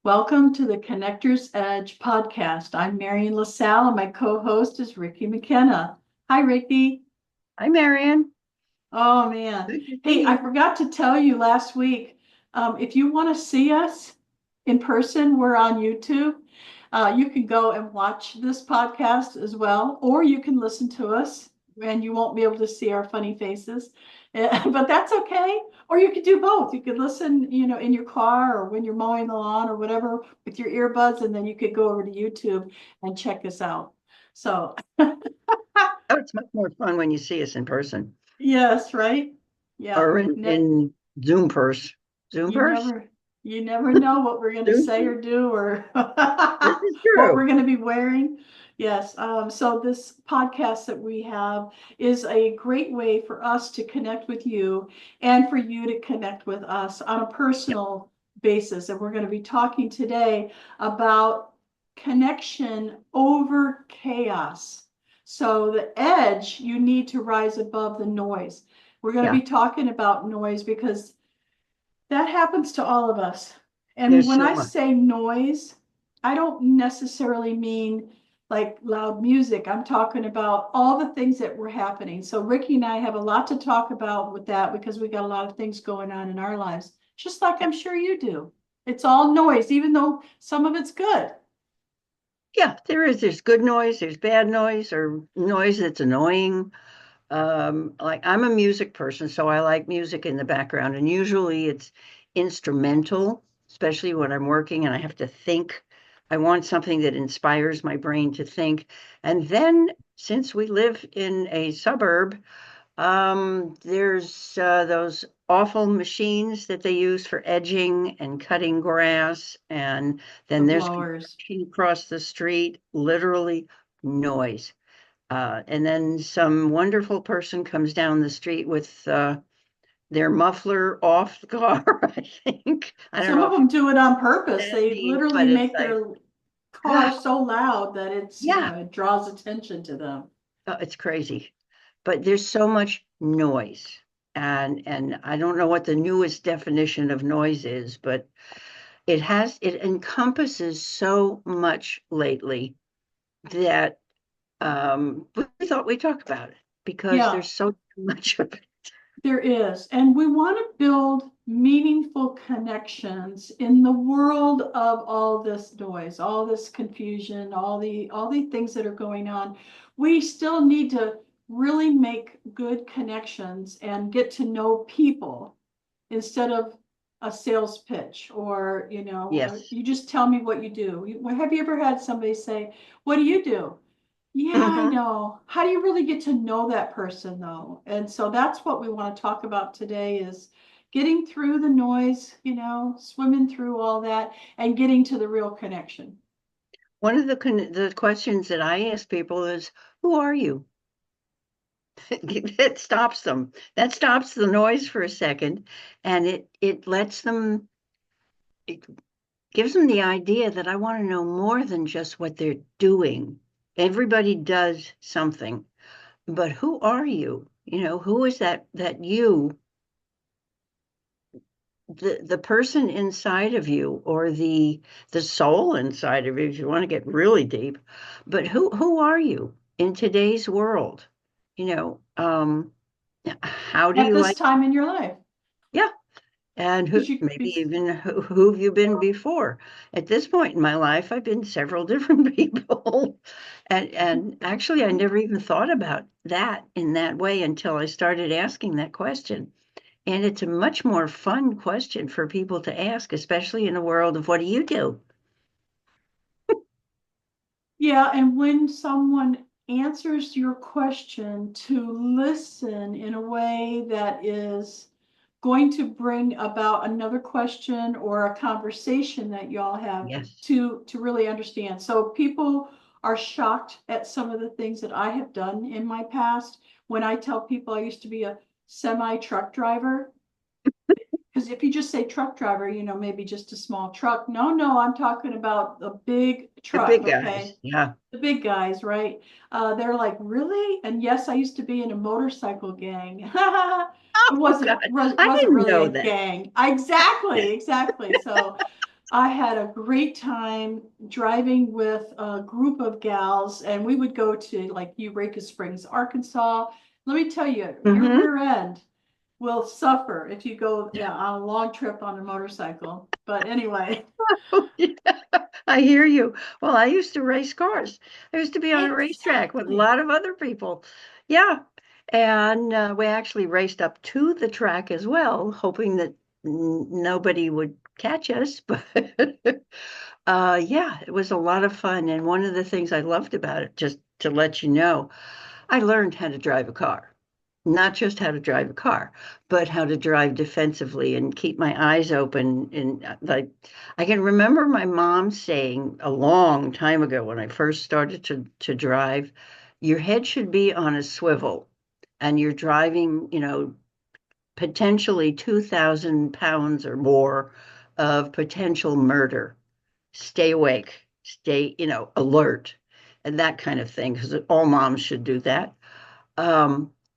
Welcome to the Connector's Edge podcast. I'm Marian LaSalle and my co-host is Ricki McKenna. Hi, Ricki. Hi, Marian. Oh man. Good to Hey, see I you. forgot to tell you last week, if you want to see us in person, we're on YouTube. You can go and watch this podcast as well, or you can listen to us and you won't be able to see our funny faces. But that's okay. Or you could do both. You could listen, in your car or when you're mowing the lawn or whatever with your earbuds, and then you could go over to YouTube and check us out. So, Oh, it's much more fun when you see us in person yes, right? Yeah. or in Zoom purse. Zoom You purse? never you never know what we're going to Zoom say purse? or do or This is what true. we're going to be wearing. Yes. So this podcast that we have is a great way for us to connect with you and for you to connect with us on a Yep. personal basis. And we're going to be talking today about connection over chaos. So the edge, you need to rise above the noise. We're going to Yeah. be talking about noise because that happens to all of us. And There's when so I much. say noise, I don't necessarily mean like loud music. I'm talking about all the things that were happening. So Ricki and I have a lot to talk about with that because we got a lot of things going on in our lives, just like Yeah. I'm sure you do. It's all noise, even though some of it's good. Yeah, there is. There's good noise, there's bad noise, or noise that's annoying. Like I'm a music person, so I like music in the background, and usually it's instrumental, especially when I'm working and I have to think. I want something that inspires my brain to think. And then, since we live in a suburb, there's those awful machines that they use for edging and cutting grass, and The then there's blowers. construction across the street, literally noise. And then some wonderful person comes down the street with their muffler off the car, I think. I don't Some know of if you them do it on know purpose. what that They means, literally but it's make like, their car ah, so loud that yeah, it draws attention to them. it's crazy. But there's so much noise. And I don't know what the newest definition of noise is, but it encompasses so much lately that we thought we'd talk about it because Yeah. there's so much of it. There is, and we want to build meaningful connections in the world of all this noise, all this confusion, all the things that are going on. We still need to really make good connections and get to know people instead of a sales pitch or, Yes. you just tell me what you do. Have you ever had somebody say, "What do you do?" Yeah, I Hmm. know. How do you really get to know that person though? And so that's what we want to talk about today is getting through the noise, swimming through all that and getting to the real connection. One of the questions that I ask people is, "Who are you?" That stops them. That stops the noise for a second, and it lets them. It gives them the idea that I want to know more than just what they're doing. Everybody does something, but who are you? Who is that you, the person inside of you, or the soul inside of you, if you want to get really deep. But who are you in today's world? You know, um, how do At you this like? time in your life. Yeah, and Because you maybe be even who have you been before? At this point in my life, I've been several different people, and actually, I never even thought about that in that way until I started asking that question. And it's a much more fun question for people to ask, especially in a world of what do you do? Yeah, and when someone answers your question, to listen in a way that is going to bring about another question or a conversation that y'all have Yes. to really understand. So people are shocked at some of the things that I have done in my past. When I tell people I used to be a semi truck driver, because if you just say truck driver, maybe just a small truck. No, no, I'm talking about a big The truck, big okay? guys. Yeah. The big guys, right? They're like, really? And yes, I used to be in a motorcycle gang. It Oh wasn't God, I wasn't didn't really know a that. gang. Exactly, exactly. So I had a great time driving with a group of gals, and we would go to like Eureka Springs, Arkansas. Let me tell you, your Mm-hmm. rear end will suffer if you go, yeah, on a long trip on a motorcycle. But anyway, I hear you. Well, I used to race cars. I used to be on a racetrack with a exactly. lot of other people. Yeah. And we actually raced up to the track as well, hoping that nobody would catch us. But yeah, it was a lot of fun. And one of the things I loved about it, just to let you know, I learned how to drive a car. Not just how to drive a car, but how to drive defensively and keep my eyes open. And like, I can remember my mom saying a long time ago when I first started to drive, your head should be on a swivel, and you're driving, potentially 2,000 pounds or more of potential murder. Stay awake, stay, alert, and that kind of thing, because all moms should do that.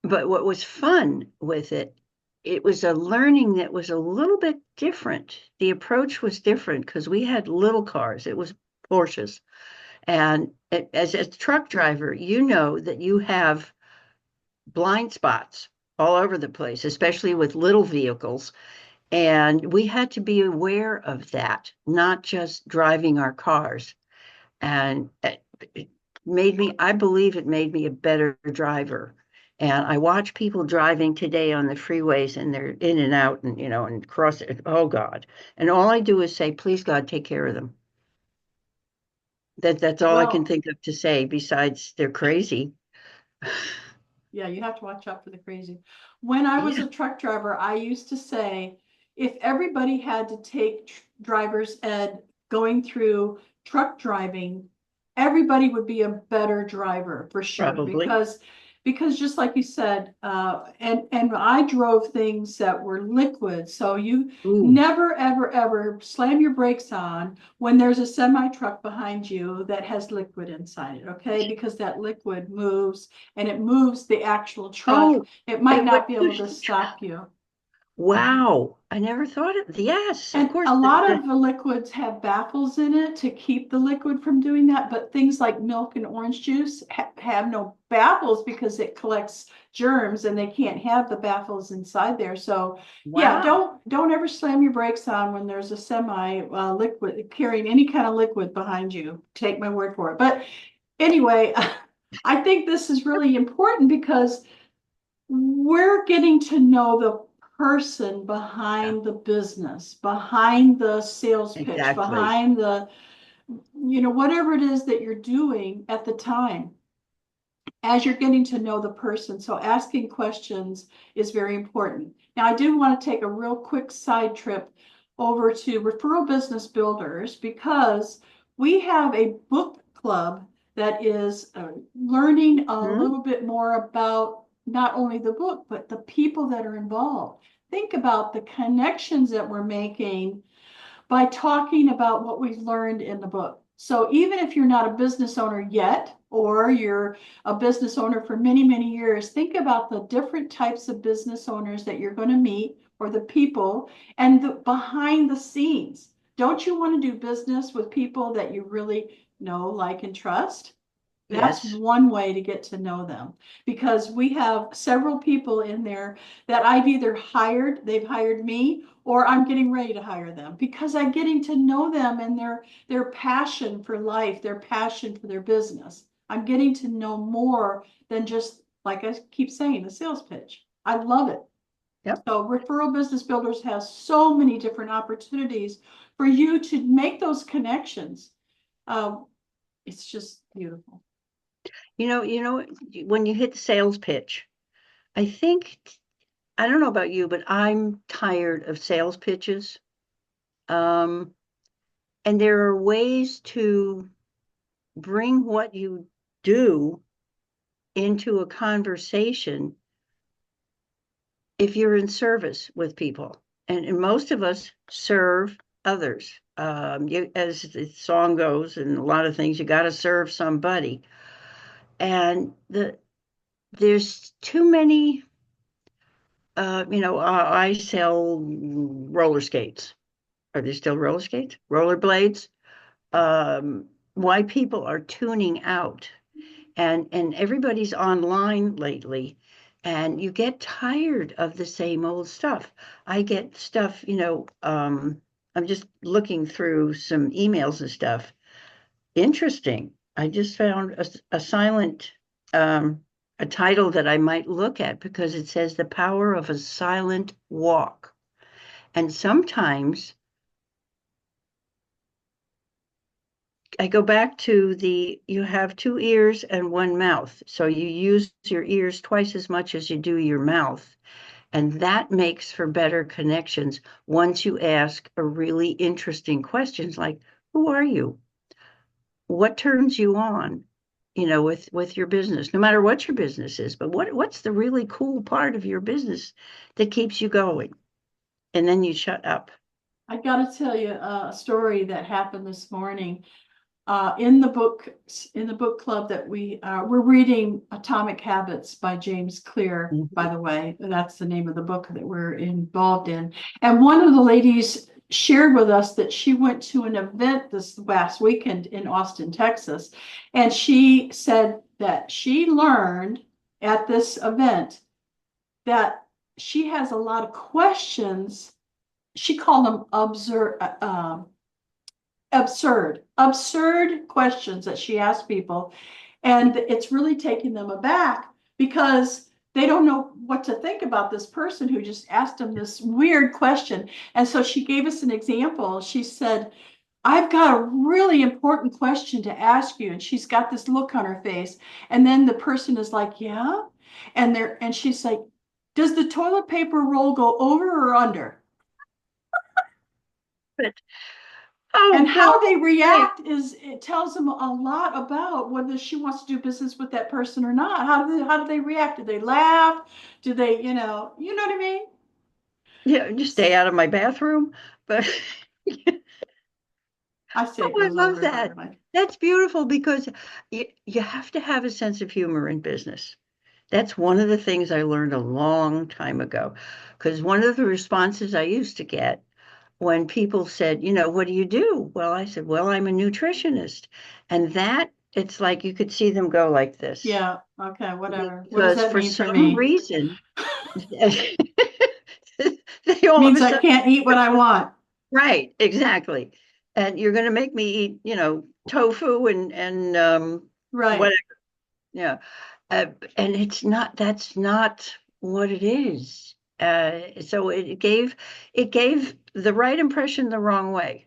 But what was fun with it, it was a learning that was a little bit different. The approach was different because we had little cars. It was Porsches. And as a truck driver, you know that you have blind spots all over the place, especially with little vehicles. And we had to be aware of that, not just driving our cars. And it made me, I believe it made me a better driver. And I watch people driving today on the freeways and they're in and out and, and cross it. Oh God. And all I do is say, please God, take care of them. That's all I can Well, think of to say besides they're crazy. yeah, you have to watch out for the crazy. When I was Yeah, a truck driver, I used to say, if everybody had to take driver's ed going through truck driving, everybody would be a better driver for sure. probably. Because just like you said, and I drove things that were liquid, so you Ooh. never ever ever slam your brakes on when there's a semi truck behind you that has liquid inside it, okay? Because that liquid moves and it moves the actual truck. Oh, It might it would not be able push to the truck. stop you. Wow. I never thought of, yes, of And course. a lot of the liquids have baffles in it to keep the liquid from doing that, but things like milk and orange juice have no baffles because it collects germs and they can't have the baffles inside there. So yeah, Wow. don't ever slam your brakes on when there's a semi liquid carrying any kind of liquid behind you. Take my word for it. But anyway, I think this is really important because we're getting to know the person Yeah, behind the business, behind the sales pitch, exactly. behind the, whatever it is that you're doing at the time as you're getting to know the person. So asking questions is very important. Now, I do want to take a real quick side trip over to Referral Business Builders because we have a book club that is learning a Hmm? little bit more about not only the book, but the people that are involved. Think about the connections that we're making by talking about what we've learned in the book. So even if you're not a business owner yet, or you're a business owner for many, many years, think about the different types of business owners that you're going to meet or the people and the behind the scenes. Don't you want to do business with people that you really know, like, and trust? That's Yes. one way to get to know them because we have several people in there that I've either hired, they've hired me, or I'm getting ready to hire them because I'm getting to know them and their passion for life, their passion for their business. I'm getting to know more than just, like I keep saying, the sales pitch. I love it. Yep. So Referral Business Builders has so many different opportunities for you to make those connections. Um, it's just beautiful. When you hit the sales pitch, I think, I don't know about you, but I'm tired of sales pitches. Um, and there are ways to bring what you do into a conversation if you're in service with people. And most of us serve others. As the song goes, and a lot of things, you got to serve somebody. And there's too many. I sell roller skates. Are there still roller skates? Rollerblades? Why people are tuning out. And everybody's online lately, and you get tired of the same old stuff. I get stuff, I'm just looking through some emails and stuff. Interesting. I just found a silent, a title that I might look at because it says the power of a silent walk. And sometimes I go back to you have two ears and one mouth. So you use your ears twice as much as you do your mouth. And that makes for better connections once you ask a really interesting questions like, who are you? What turns you on? With your business, no matter what your business is, but what's the really cool part of your business that keeps you going? And then you shut up. I got to tell you a story that happened this morning. In the book club that we're reading Atomic Habits by James Clear, by Mhm. the way. That's the name of the book that we're involved in. And one of the ladies shared with us that she went to an event this last weekend in Austin, Texas. And she said that she learned at this event that she has a lot of questions. She called them absurd questions that she asks people. And it's really taking them aback because they don't know what to think about this person who just asked them this weird question. And so she gave us an example. She said, I've got a really important question to ask you. And she's got this look on her face. And then the person is like, yeah. And she's like, does the toilet paper roll go over or under? But And oh God, how they hey, react it tells them a lot about whether she wants to do business with that person or not. How do they react? Do they laugh? Do they, you know what I mean? yeah, just stay out of my bathroom. But I say oh, it I goes love over, by that. the way. That's beautiful because you have to have a sense of humor in business. That's one of the things I learned a long time ago. Because one of the responses I used to get when people said, what do you do? Well, I said, well, I'm a nutritionist. And that, it's like you could see them go like this. Yeah. Okay. Whatever. What does Because that for mean for some me? reason, they all of Means a I sudden, can't eat what I want. right, exactly. And you're going to make me eat, tofu and Right. whatever. Yeah. Uh, and that's not what it is. So it gave the right impression the wrong way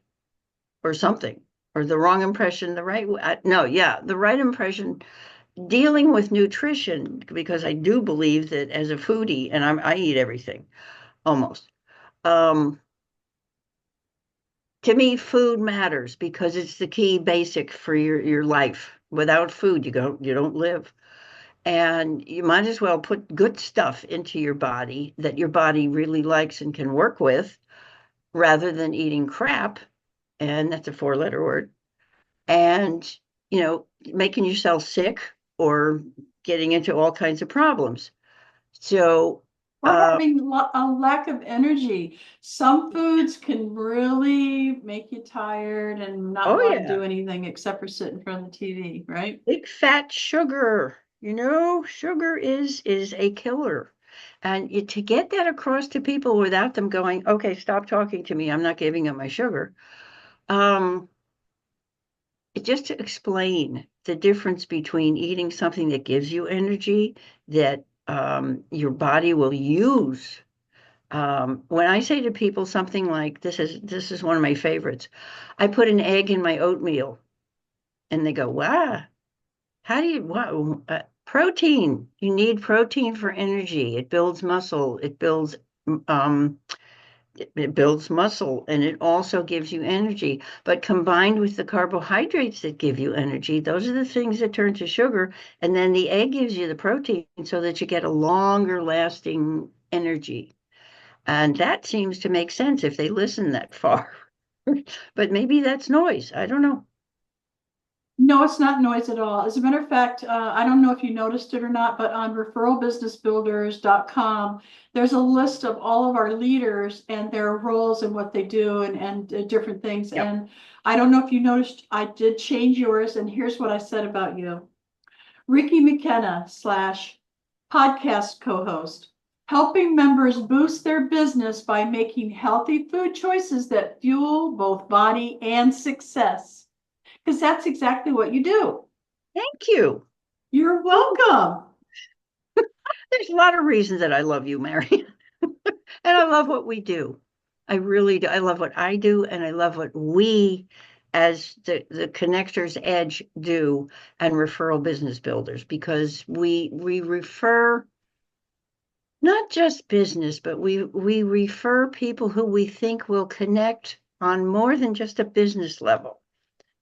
or something, or the wrong impression the right way. No, yeah, the right impression dealing with nutrition, because I do believe that as a foodie, and I eat everything almost. Um, to me, food matters because it's the key basic for your life. Without food, you don't live. And you might as well put good stuff into your body that your body really likes and can work with rather than eating crap. And that's a four-letter word. And, making yourself sick or getting into all kinds of problems. So, Or having a lack of energy. Some foods can really make you tired and not oh, want to yeah, do anything except for sit in front of the TV, right? big fat sugar. Sugar is a killer. And to get that across to people without them going, okay, stop talking to me. I'm not giving up my sugar. Um, just to explain the difference between eating something that gives you energy that your body will use. When I say to people something like this is one of my favorites. I put an egg in my oatmeal, and they go, "Wow, how do you? Wow, protein. You need protein for energy. It builds muscle. Um, it builds muscle and it also gives you energy. But combined with the carbohydrates that give you energy, those are the things that turn to sugar. And then the egg gives you the protein so that you get a longer lasting energy. And that seems to make sense if they listen that far. But maybe that's noise. I don't know. No, it's not noise at all. As a matter of fact, I don't know if you noticed it or not, but on referralbusinessbuilders.com, there's a list of all of our leaders and their roles and what they do and different things. Yep. And I don't know if you noticed, I did change yours. And here's what I said about you. Ricki McKenna / podcast co-host, helping members boost their business by making healthy food choices that fuel both body and success. Because that's exactly what you do. Thank you. You're welcome. There's a lot of reasons that I love you, Marian. And I love what we do. I really do. I love what I do, and I love what we, as the Connectors Edge, do, and referral business builders, because we refer not just business, but we refer people who we think will connect on more than just a business level.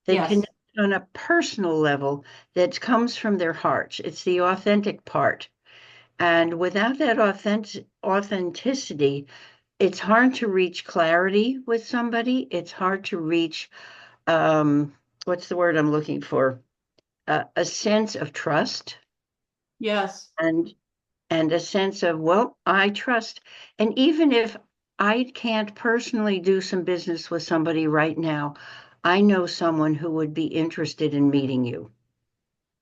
They Yes. connect on a personal level that comes from their hearts. It's the authentic part. And without that authenticity, it's hard to reach clarity with somebody. It's hard to reach, what's the word I'm looking for? A sense of trust Yes. and a sense of, well, I trust. And even if I can't personally do some business with somebody right now, I know someone who would be interested in meeting you.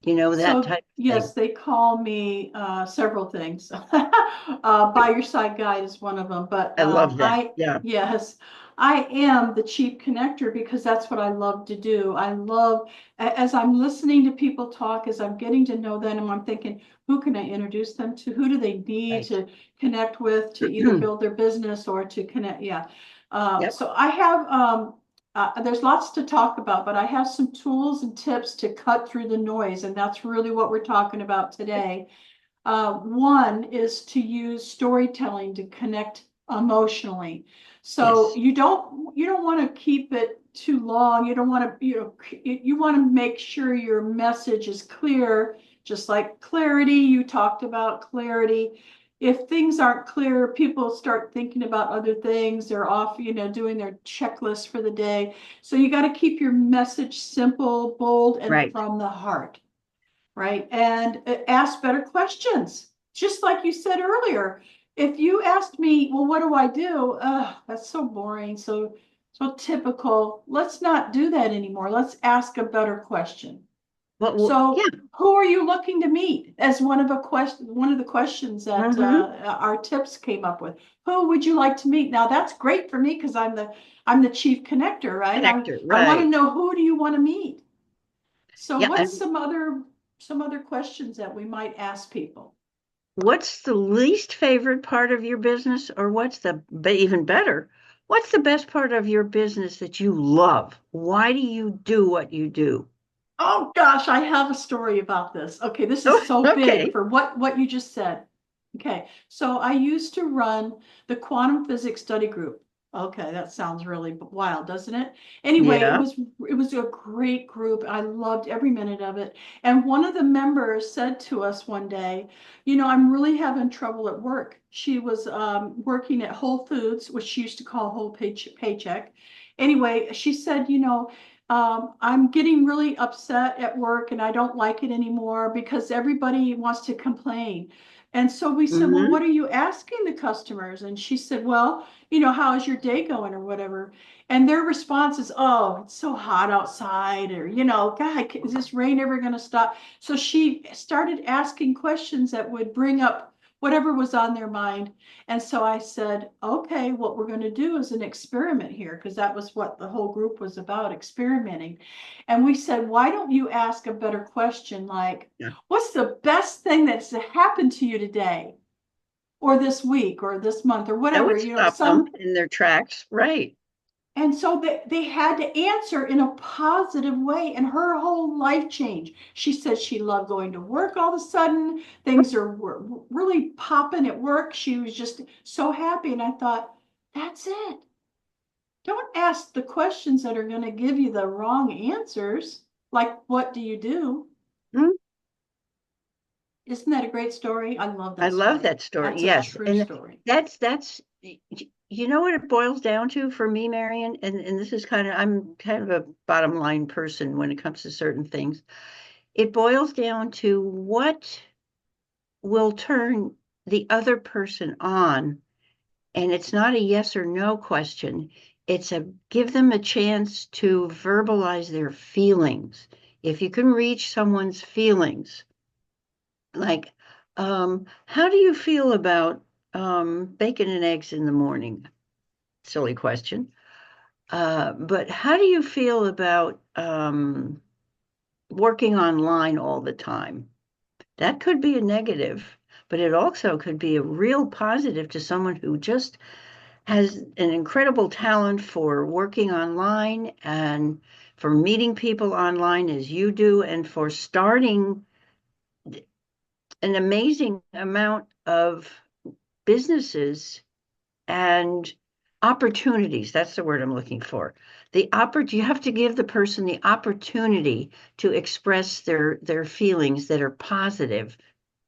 You know, that So type of yes, thing. they call me several things. By your side guide is one of them, but I love that. Yeah, yes, I am the chief connector because that's what I love to do. I love as I'm listening to people talk, as I'm getting to know them, and I'm thinking, who can I introduce them to? Who do they need right. to connect with to either build their business or to connect? Yeah. Yep. So I have there's lots to talk about, but I have some tools and tips to cut through the noise, and that's really what we're talking about today. One is to use storytelling to connect emotionally. So Yes. you don't want to keep it too long. You don't want to, you want to make sure your message is clear, just like clarity. You talked about clarity. If things aren't clear, people start thinking about other things. They're off, doing their checklist for the day. So you got to keep your message simple, bold, and Right. from the heart, right? And ask better questions. Just like you said earlier, if you asked me, well, what do I do? That's so boring, so typical. Let's not do that anymore. Let's ask a better question. Yeah. So, who are you looking to meet? As one of the questions that Mm-hmm. our tips came up with. Who would you like to meet? Now that's great for me because I'm the chief connector, right? Connector. I want to Right. know, who do you want to meet? So Yeah. what's And some other questions that we might ask people? what's the least favorite part of your business, or what's even better? What's the best part of your business that you love? Why do you do what you do? Oh gosh, I have a story about this. Okay, this is Oh, so big okay. for what you just said. Okay, so I used to run the quantum physics study group. Okay, that sounds really wild, doesn't it? Anyway, Yeah. it was a great group. I loved every minute of it. And one of the members said to us one day, I'm really having trouble at work. She was working at Whole Foods, which she used to call Whole Paycheck. Anyway, she said, I'm getting really upset at work and I don't like it anymore because everybody wants to complain. And so we said, well, Mm-hmm. what are you asking the customers? And she said, well, how is your day going or whatever? And their response is, oh, it's so hot outside, or, God, is this rain ever going to stop? So she started asking questions that would bring up whatever was on their mind. And so I said, okay, what we're going to do is an experiment here, because that was what the whole group was about, experimenting. And we said, why don't you ask a better question like, Yeah. what's the best thing that's happened to you today, or this week, or this month, or That whatever, would stop them in their tracks. Right. and so they had to answer in a positive way, and her whole life changed. She said she loved going to work all of a sudden. Things were really popping at work. She was just so happy. And I thought, that's it. Don't ask the questions that are going to give you the wrong answers. Like, what do you do? Mm, Isn't that a great story? I love I that love story. that story. That's a Yes. true And story. that's you know what it boils down to for me, Marian? And this is I'm kind of a bottom line person when it comes to certain things. It boils down to what will turn the other person on. And it's not a yes or no question. It's a give them a chance to verbalize their feelings. If you can reach someone's feelings, like, how do you feel about bacon and eggs in the morning? Silly question. But how do you feel about working online all the time? That could be a negative, but it also could be a real positive to someone who just has an incredible talent for working online and for meeting people online as you do, and for starting an amazing amount of businesses and opportunities. That's the word I'm looking for. You have to give the person the opportunity to express their feelings that are positive,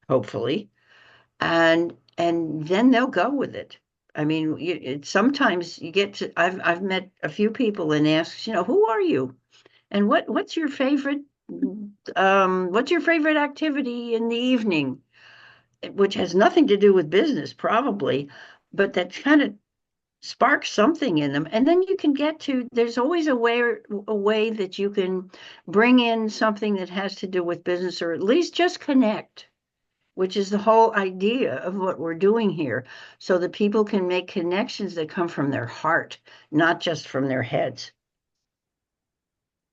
hopefully, and then they'll go with it. I mean, sometimes you get to. I've met a few people and asked, who are you, and what's your favorite activity in the evening, which has nothing to do with business, probably, but that kind of sparks something in them. And then you can get to. There's always a way that you can bring in something that has to do with business, or at least just connect, which is the whole idea of what we're doing here, so that people can make connections that come from their heart, not just from their heads.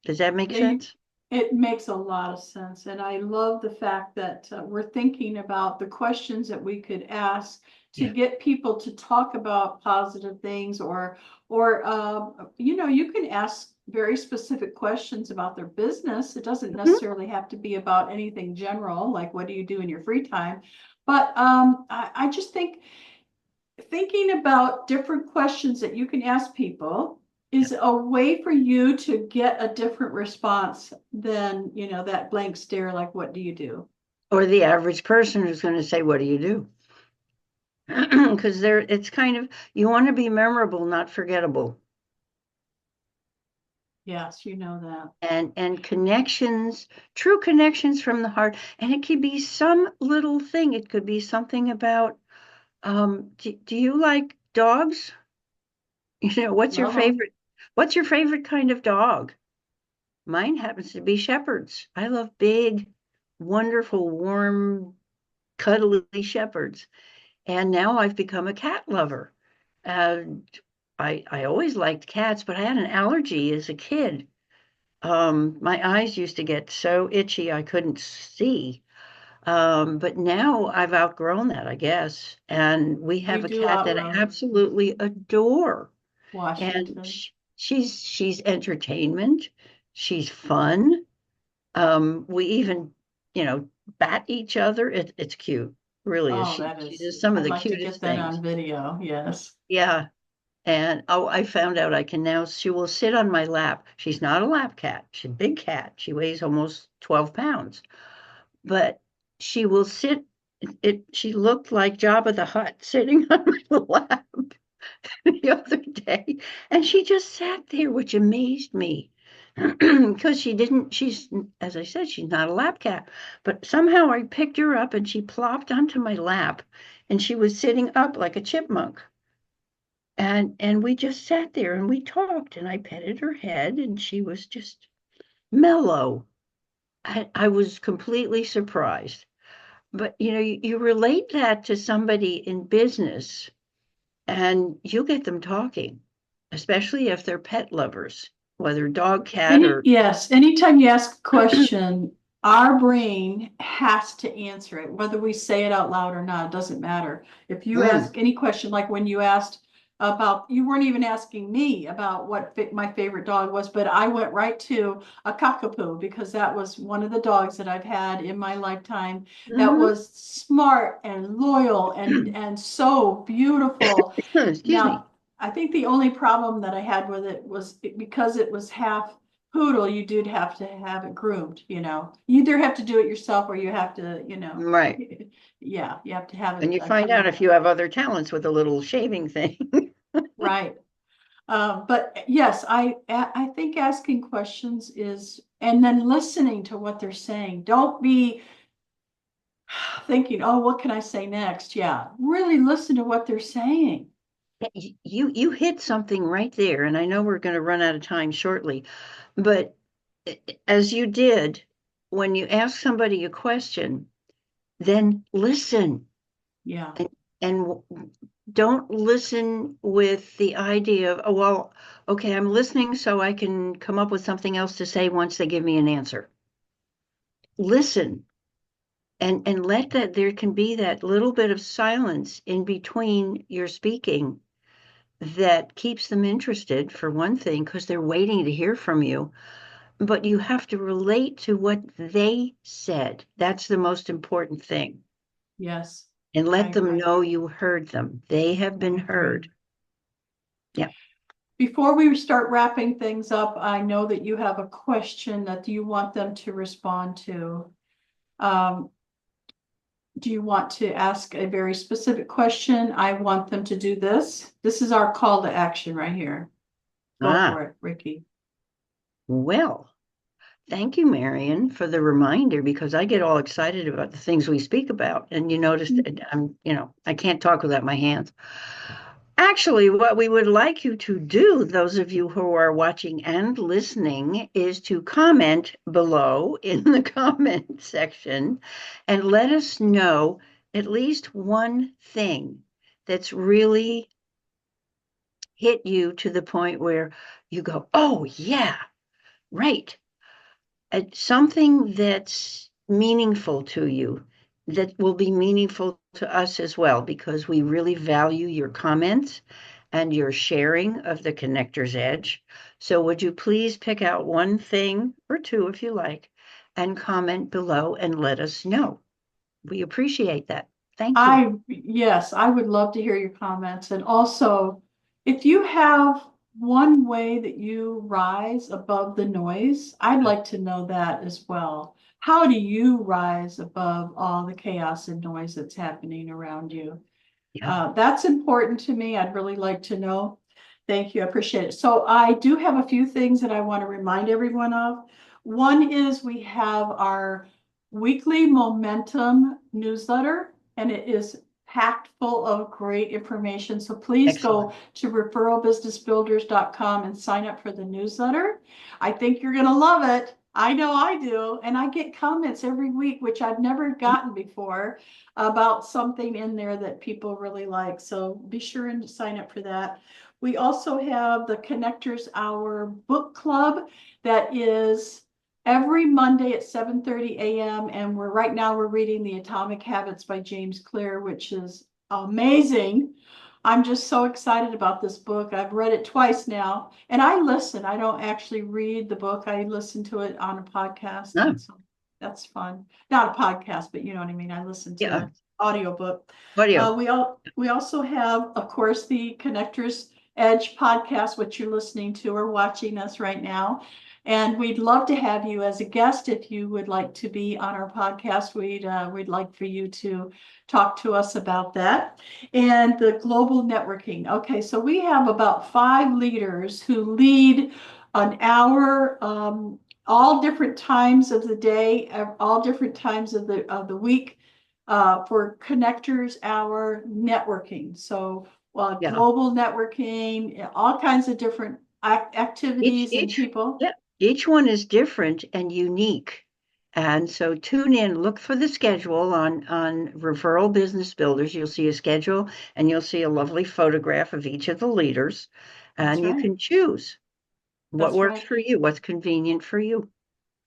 Does that make Yeah, you, sense? it makes a lot of sense. And I love the fact that we're thinking about the questions that we could ask to Yeah. get people to talk about positive things, or you can ask very specific questions about their business. It doesn't Mhm. necessarily have to be about anything general, like what do you do in your free time? But I just think thinking about different questions that you can ask people Yeah. is a way for you to get a different response than, that blank stare, like, what do you do? Or the average person who's going to say, "What do you do?" Because it's kind of, you want to be memorable, not forgettable. Yes, you know that. And connections, true connections from the heart. And it could be some little thing. It could be something about, do you like dogs? What's your Love them. favorite? What's your favorite kind of dog? Mine happens to be shepherds. I love big, wonderful, warm, cuddly shepherds. And now I've become a cat lover. And I always liked cats, but I had an allergy as a kid. My eyes used to get so itchy I couldn't see. But now I've outgrown that, I guess. And we We have a do cat that I outgrow them. absolutely adore. And Washington. she's entertainment. She's fun. We even, you know, bat each other. It's cute, really is. Oh, She does some of I'd the like to get cutest that things. on video. Yes. Yeah. And oh, I found out I can now. She will sit on my lap. She's not a lap cat. She's a big cat. She weighs almost 12 pounds, but she will sit. She looked like Jabba the Hutt sitting on my lap the other day, and she just sat there, which amazed me. Because she's, as I said, she's not a lap cat, but somehow I picked her up and she plopped onto my lap, and she was sitting up like a chipmunk. And we just sat there and we talked, and I petted her head, and she was just mellow. I was completely surprised. But you relate that to somebody in business, and you get them talking, especially if they're pet lovers, whether dog, cat, or Yes, anytime you ask a question, our brain has to answer it, whether we say it out loud or not, it doesn't matter. If you Mm, ask any question, like when you asked about, you weren't even asking me about what my favorite dog was, but I went right to a cockapoo because that was one of the dogs that I've had in my lifetime that mhm. was smart and loyal and so beautiful. Excuse me. Now, I think the only problem that I had with it was because it was half poodle, you did have to have it groomed, You either have to do it yourself or you have to, Right. yeah, you have to have And it you find out groomed. if you have other talents with a little shaving thing. Right. But yes, I think asking questions is, and then listening to what they're saying. Don't be thinking, oh, what can I say next? Yeah, really listen to what they're saying. You hit something right there, and I know we're going to run out of time shortly, but as you did, when you ask somebody a question, then listen Yeah, and don't listen with the idea of, oh, well, okay, I'm listening so I can come up with something else to say once they give me an answer. Listen and let that there can be that little bit of silence in between your speaking that keeps them interested, for one thing, because they're waiting to hear from you. But you have to relate to what they said. That's the most important thing. yes, And I let them agree. know you heard them. They have I been agree. heard. Yeah. Before we start wrapping things up, I know that you have a question that you want them to respond to. Um, do you want to ask a very specific question? I want them to do this. This is our call to action right here. Go Ah, for it, Ricki. well, thank you, Marian, for the reminder because I get all excited about the things we speak about. And you noticed I can't talk without my hands. Actually, what we would like you to do, those of you who are watching and listening, is to comment below in the comment section and let us know at least one thing that's really hit you to the point where you go, oh, yeah, right. Something that's meaningful to you, that will be meaningful to us as well, because we really value your comments and your sharing of the Connector's Edge. So would you please pick out one thing or two if you like and comment below and let us know. We appreciate that. Thank you. Yes, I would love to hear your comments. And also, if you have one way that you rise above the noise, I'd like to know that as well. How do you rise above all the chaos and noise that's happening around you? Yeah. That's important to me. I'd really like to know. Thank you. I appreciate it. So I do have a few things that I want to remind everyone of. One is we have our weekly momentum newsletter, and it is packed full of great information. So please Excellent. go to referralbusinessbuilders.com and sign up for the newsletter. I think you're going to love it. I know I do. And I get comments every week, which I've never gotten before, about something in there that people really like. So be sure and sign up for that. We also have the Connectors Hour book club that is every Monday at 7:30 a.m. And right now we're reading The Atomic Habits by James Clear, which is amazing. I'm just so excited about this book. I've read it twice now, and I listen. I don't actually read the book. I listen to it on a podcast, Oh, and so that's fun. Not a podcast, but you know what I mean. I listen to yeah. the audiobook. Audio. We also have, of course, the Connectors Edge podcast, which you're listening to or watching us right now. And we'd love to have you as a guest if you would like to be on our podcast. We'd like for you to talk to us about that. And the global networking. Okay, so we have about 5 leaders who lead an hour, all different times of the day, all different times of the week, for Connectors Hour networking. So Yeah. global networking, all kinds of different Each activities and each people. yeah, each one is different and unique. And so tune in, look for the schedule on Referral Business Builders. You'll see a schedule and you'll see a lovely photograph of each of the leaders. That's And you right. can choose what That's works right. for you, what's convenient for you.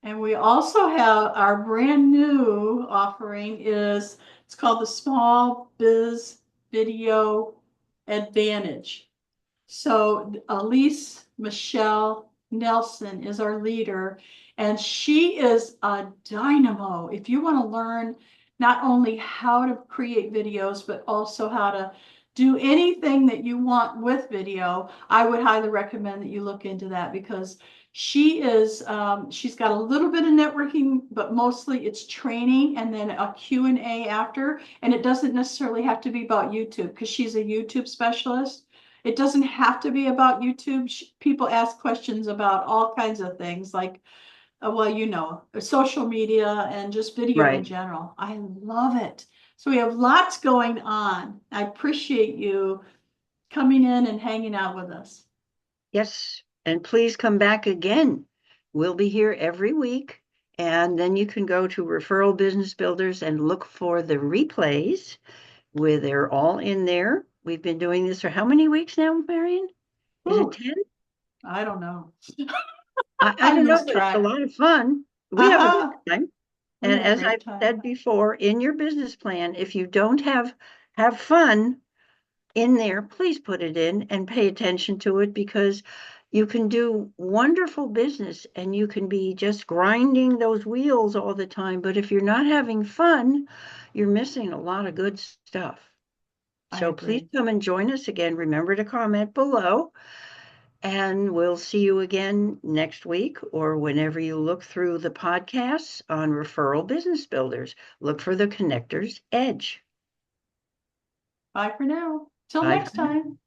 And we also have our brand new offering it's called the Small Biz Video Advantage. So Elise Michelle Nelson is our leader, and she is a dynamo. If you want to learn not only how to create videos, but also how to do anything that you want with video, I would highly recommend that you look into that because she's got a little bit of networking, but mostly it's training and then a Q&A after. And it doesn't necessarily have to be about YouTube because she's a YouTube specialist. It doesn't have to be about YouTube. People ask questions about all kinds of things like, well, social media and just video in Right. general. I love it. So we have lots going on. I appreciate you coming in and hanging out with us. Yes. And please come back again. We'll be here every week. And then you can go to Referral Business Builders and look for the replays where they're all in there. We've been doing this for how many weeks now, Marian? Is it Ooh, 10? I don't know. I I don't know, lose but it's a track. lot of fun. We have a good Uh-huh. time. We And have a as great I've time. said before, in your business plan, if you don't have fun in there, please put it in and pay attention to it because you can do wonderful business and you can be just grinding those wheels all the time. But if you're not having fun, you're missing a lot of good stuff. I So please agree. come and join us again. Remember to comment below. And we'll see you again next week or whenever you look through the podcasts on Referral Business Builders. Look for the Connector's Edge. Bye for now. Till Bye next for now. time.